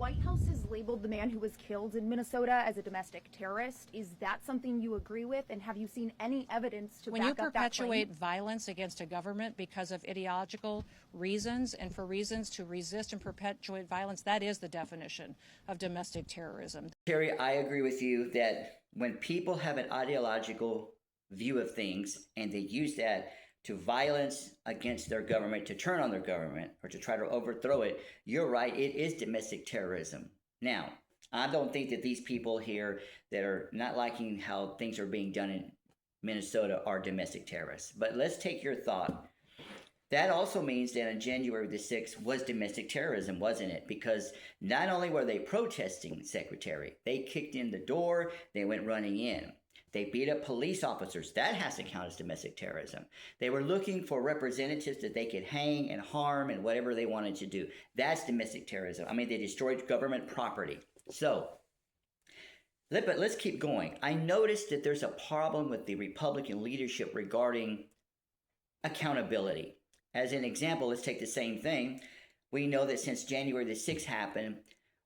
White House has labeled the man who was killed in Minnesota as a domestic terrorist. Is that something you agree with? And have you seen any evidence to when back you up that claim? perpetuate violence against a government because of ideological reasons and for reasons to resist and perpetuate violence, that is the definition of domestic terrorism. Terry, I agree with you that when people have an ideological view of things and they use that to violence against their government, to turn on their government, or to try to overthrow it, you're right, it is domestic terrorism. Now, I don't think that these people here that are not liking how things are being done in Minnesota are domestic terrorists. But let's take your thought. That also means that on January the 6th was domestic terrorism, wasn't it? Because not only were they protesting, Secretary, they kicked in the door, they went running in. They beat up police officers. That has to count as domestic terrorism. They were looking for representatives that they could hang and harm and whatever they wanted to do. That's domestic terrorism. I mean, they destroyed government property. So, but let's keep going. I noticed that there's a problem with the Republican leadership regarding accountability. As an example, let's take the same thing. We know that since January the 6th happened,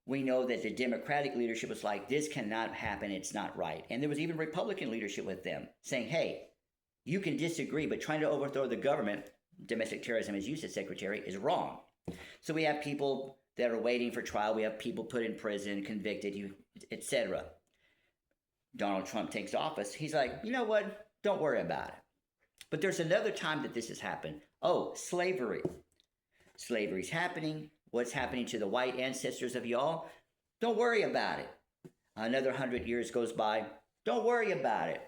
we know that the Democratic leadership was like, this cannot happen, it's not right. And there was even Republican leadership with them saying, hey, you can disagree, but trying to overthrow the government, domestic terrorism, as you said, Secretary, is wrong. So we have people that are waiting for trial. We have people put in prison, convicted, etc. Donald Trump takes office. He's like, you know what? Don't worry about it. But there's another time that this has happened. Oh, slavery. Slavery's happening. What's happening to the white ancestors of y'all? Don't worry about it. Another 100 years goes by. Don't worry about it.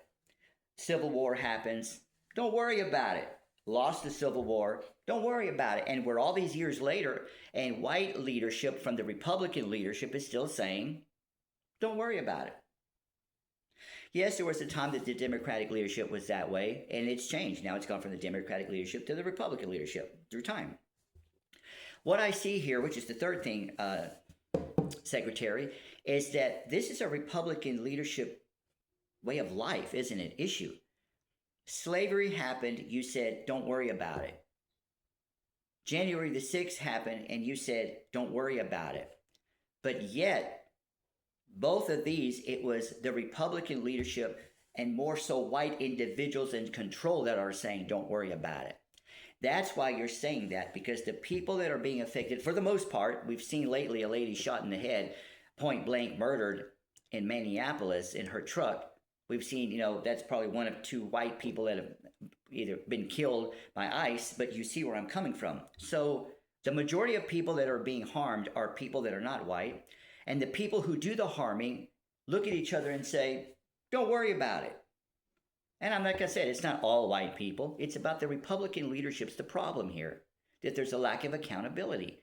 Civil War happens. Don't worry about it. Lost the Civil War. Don't worry about it. And we're all these years later, and white leadership from the Republican leadership is still saying, don't worry about it. Yes, there was a time that the Democratic leadership was that way, and it's changed. Now it's gone from the Democratic leadership to the Republican leadership through time. What I see here, which is the third thing, Secretary, is that this is a Republican leadership way of life, isn't it? Issue. Slavery happened, you said, don't worry about it. January the 6th happened, and you said, don't worry about it. But yet, both of these, it was the Republican leadership and more so white individuals in control that are saying, don't worry about it. That's why you're saying that, because the people that are being affected, for the most part, we've seen lately a lady shot in the head, point blank murdered in Minneapolis in her truck. We've seen, that's probably one of two white people that have either been killed by ICE, but you see where I'm coming from. So the majority of people that are being harmed are people that are not white. And the people who do the harming look at each other and say, don't worry about it. And like I said, it's not all white people. It's about the Republican leadership's the problem here, that there's a lack of accountability.